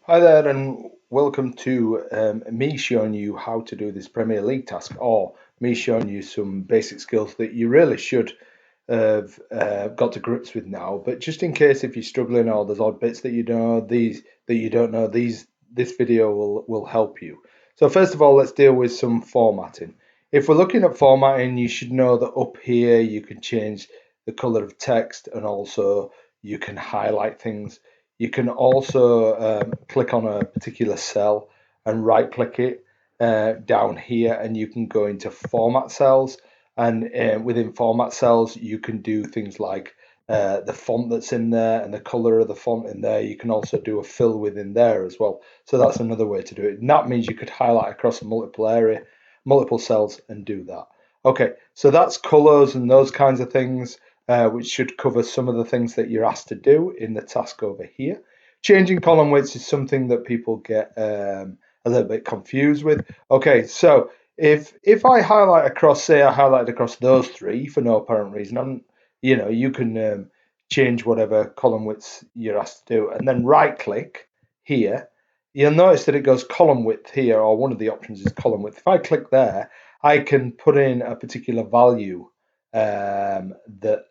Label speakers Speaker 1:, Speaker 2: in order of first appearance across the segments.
Speaker 1: Hi there, and welcome to me showing you how to do this Premier League task, or me showing you some basic skills that you really should have got to grips with now. But just in case if you're struggling or there's odd bits that you know, this video will help you. So first of all, let's deal with some formatting. If we're looking at formatting, you should know that up here you can change the color of text, and also you can highlight things. You can also click on a particular cell and right click it down here, and you can go into format cells. And within format cells, you can do things like the font that's in there and the color of the font in there. You can also do a fill within there as well. So that's another way to do it. And that means you could highlight across a multiple cells and do that. Okay, so that's colors and those kinds of things, which should cover some of the things that you're asked to do in the task over here. Changing column widths is something that people get a little bit confused with. Okay, so if I highlight across, say I highlight across those three for no apparent reason, you can change whatever column widths you're asked to do, and then right click here. You'll notice that it goes column width here, or one of the options is column width. If I click there, I can put in a particular value that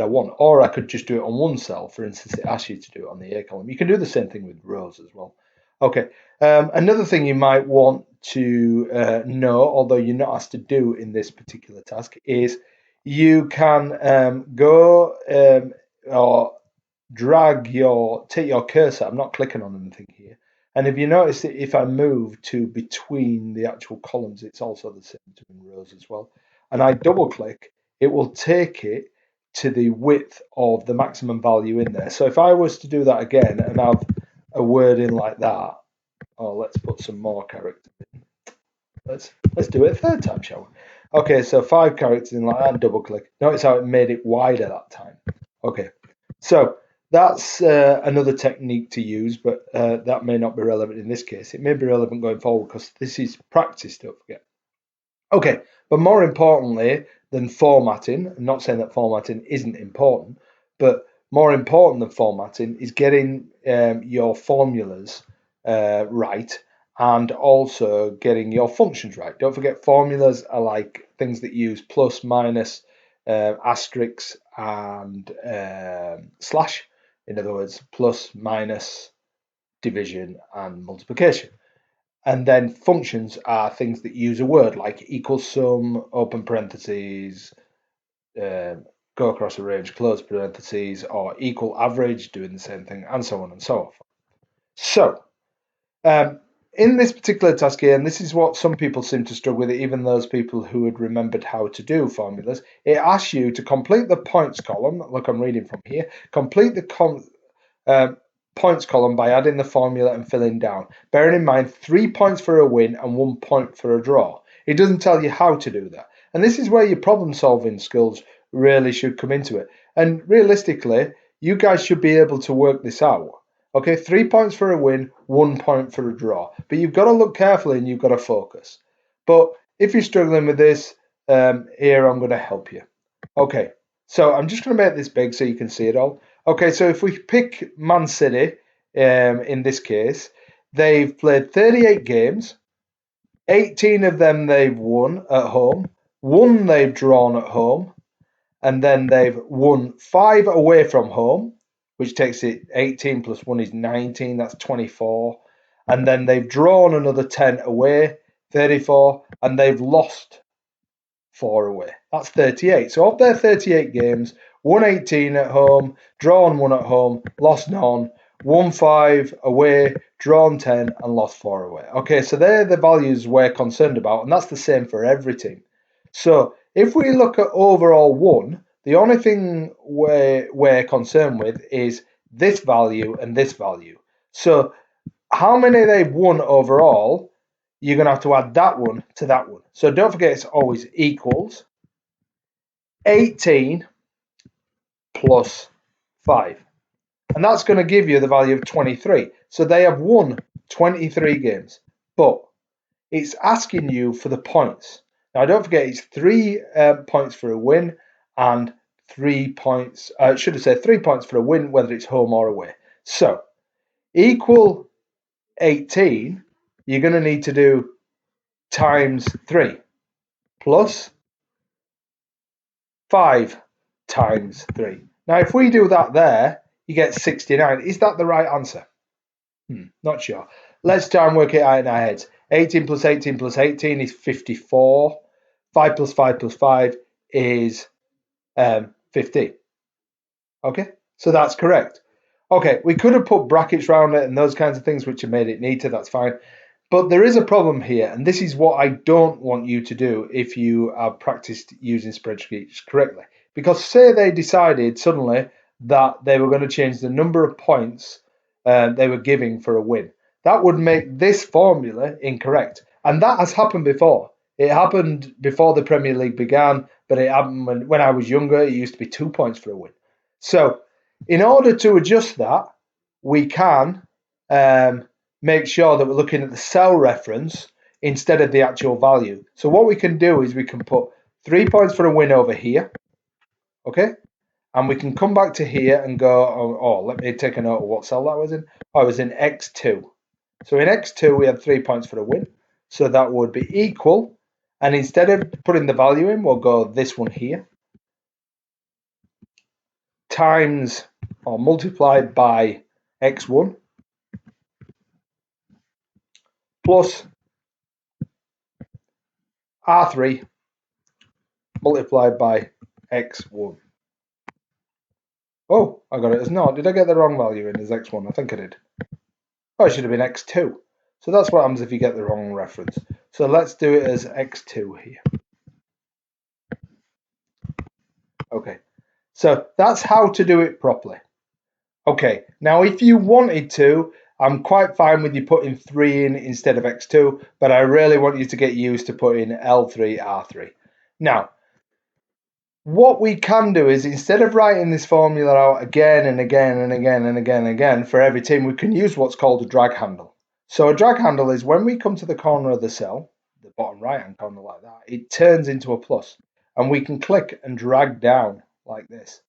Speaker 1: I want, or I could just do it on one cell. For instance, it asks you to do it on the A column. You can do the same thing with rows as well. Okay, another thing you might want to know, although you're not asked to do in this particular task, is you can go or take your cursor. I'm not clicking on anything here. And if you notice that if I move to between the actual columns, it's also the same between rows as well. And I double click, it will take it to the width of the maximum value in there. So if I was to do that again and have a word in like that, oh, let's put some more characters in. Let's do it a third time, shall we? Okay, so 5 characters in like that and double click. Notice how it made it wider that time. Okay, so that's another technique to use, but that may not be relevant in this case. It may be relevant going forward because this is practice, don't forget. Okay, but more importantly than formatting, I'm not saying that formatting isn't important, but more important than formatting is getting your formulas right, and also getting your functions right. Don't forget, formulas are like things that use plus, minus, asterisks, and slash. In other words, plus, minus, division, and multiplication. And then functions are things that use a word like equal sum, open parentheses, um, go across a range, close parentheses, or equal average, doing the same thing, and so on and so forth. So, um, in this particular task here, and this is what some people seem to struggle with, even those people who had remembered how to do formulas, it asks you to complete the points column. Look, I'm reading from here. Complete the um, points column by adding the formula and filling down. Bearing in mind 3 points for a win and 1 point for a draw. It doesn't tell you how to do that. And this is where your problem solving skills really should come into it. And realistically, you guys should be able to work this out. Okay, 3 points for a win, 1 point for a draw. But you've got to look carefully and you've got to focus. But if you're struggling with this, here I'm going to help you. Okay, so I'm just going to make this big so you can see it all. Okay, so if we pick Man City, in this case, they've played 38 games, 18 of them they've won at home, one they've drawn at home, and then they've won 5 away from home, which takes it 18 plus 1 is 19, that's 24. And then they've drawn another 10 away, 34, and they've lost 4 away. That's 38. So of their 38 games, won 18 at home, drawn 1 at home, lost none, won 5 away, drawn 10, and lost 4 away. Okay, so they're the values we're concerned about, and that's the same for every team. So if we look at overall one, the only thing we're concerned with is this value and this value. So how many they've won overall, you're going to have to add that one to that one. So don't forget it's always equals 18 plus 5. And that's going to give you the value of 23. So they have won 23 games, but it's asking you for the points. Now, don't forget it's 3 points for a win and 3 points, should have said 3 points for a win, whether it's home or away. So equal 18, you're going to need to do times 3 plus 5 times 3. Now, if we do that there, you get 69. Is that the right answer? Not sure. Let's try and work it out in our heads. 18 plus 18 plus 18 is 54. 5 plus 5 plus 5 is 50. Okay, so that's correct. Okay, we could have put brackets around it and those kinds of things which have made it neater, that's fine. But there is a problem here, and this is what I don't want you to do if you have practiced using spreadsheets correctly. Because say they decided suddenly that they were going to change the number of points they were giving for a win. That would make this formula incorrect. And that has happened before. It happened before the Premier League began, but it happened when I was younger. It used to be 2 points for a win. So in order to adjust that, we can make sure that we're looking at the cell reference instead of the actual value. So what we can do is we can put 3 points for a win over here, okay? And we can come back to here and go, oh, let me take a note of what cell that was in. Oh, it was in X2. So in X2, we had 3 points for a win. So that would be equal. And instead of putting the value in, we'll go this one here. Times or multiplied by X1. Plus R3 multiplied by X1. Oh, I got it as not. Did I get the wrong value in as X1? I think I did. Oh, it should have been X2. So that's what happens if you get the wrong reference. So let's do it as X2 here. Okay, so that's how to do it properly. Okay, now if you wanted to, I'm quite fine with you putting 3 in instead of X2, but I really want you to get used to putting L3, R3. Now, what we can do is instead of writing this formula out again and again and again and again and again for every team, we can use what's called a drag handle. So a drag handle is when we come to the corner of the cell, the bottom right hand corner like that, it turns into a plus and we can click and drag down like this.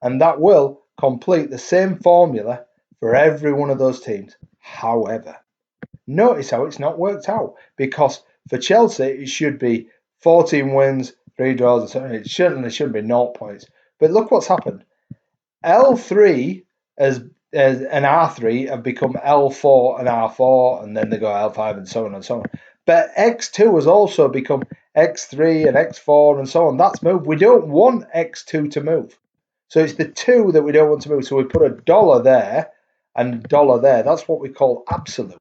Speaker 1: And that will complete the same formula for every one of those teams. However, notice how it's not worked out because for Chelsea, it should be 14 wins, 3 draws, and so on. It shouldn't be 0 points. But look what's happened. L3 and R3 have become L4 and R4, and then they go L5 and so on and so on. But X2 has also become X3 and X4 and so on. That's moved. We don't want X2 to move. So it's the 2 that we don't want to move. So we put $1 there and $1 there. That's what we call absolute.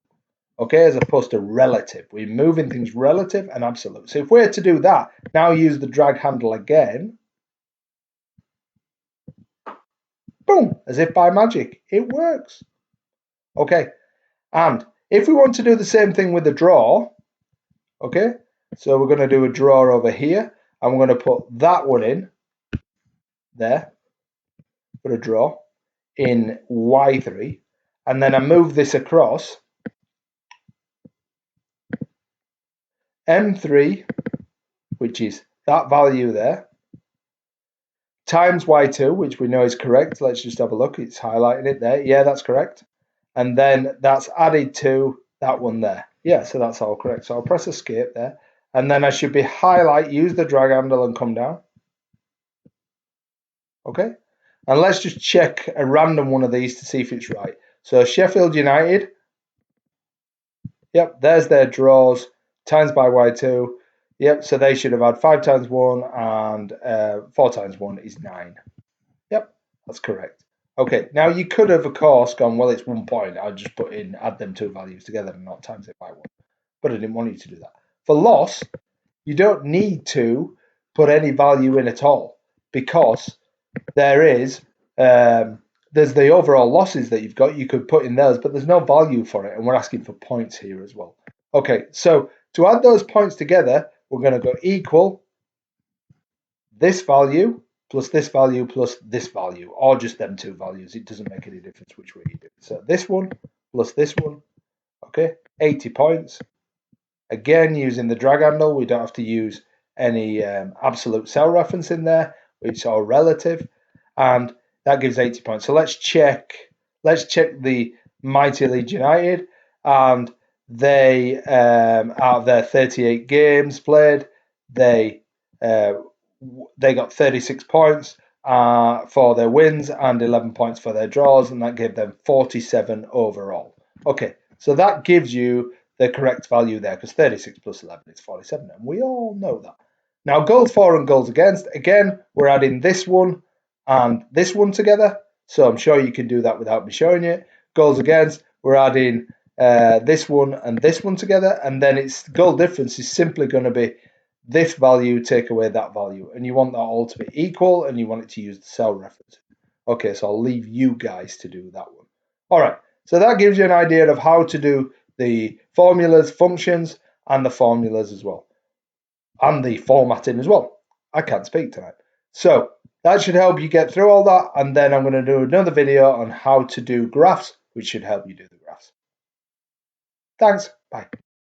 Speaker 1: Okay, as opposed to relative. We're moving things relative and absolute. So if we're to do that, now use the drag handle again. Boom, as if by magic, it works. Okay, and if we want to do the same thing with the draw, okay, so we're going to do a draw over here, and we're going to put that one in there, put a draw in Y3, and then I move this across, M3, which is that value there, times Y2, which we know is correct. Let's just have a look. It's highlighting it there. Yeah, that's correct. And then that's added to that one there. Yeah, so that's all correct. So I'll press escape there. And then I should be use the drag handle and come down. Okay. And let's just check a random one of these to see if it's right. So Sheffield United. Yep, there's their draws. Times by Y2. Yep, so they should have had 5 times 1 and 4 times 1 is 9. Yep, that's correct. Okay, now you could have, of course, gone, well, it's 1 point. I'll just add them 2 values together and not times it by 1. But I didn't want you to do that. For loss, you don't need to put any value in at all because there's the overall losses that you've got. You could put in those, but there's no value for it. And we're asking for points here as well. Okay, so to add those points together, we're going to go equal this value plus this value plus this value, or just them 2 values. It doesn't make any difference which way you do it. So this one plus this one, okay, 80 points. Again, using the drag handle, we don't have to use any absolute cell reference in there. It's all relative, and that gives 80 points. So let's check the mighty Leeds United, and they out of their 38 games played, they got 36 points for their wins and 11 points for their draws, and that gave them 47 overall. Okay, so that gives you the correct value there, because 36 plus 11 is 47, and we all know that. Now, goals for and goals against, again, we're adding this one and this one together, so I'm sure you can do that without me showing you. Goals against, we're adding this one and this one together, and then its goal difference is simply going to be this value, take away that value, and you want that all to be equal, and you want it to use the cell reference. Okay, so I'll leave you guys to do that one. All right, so that gives you an idea of how to do the formulas, functions, and the formulas as well, and the formatting as well. I can't speak tonight. So that should help you get through all that, and then I'm going to do another video on how to do graphs, which should help you do the graphs. Thanks, bye.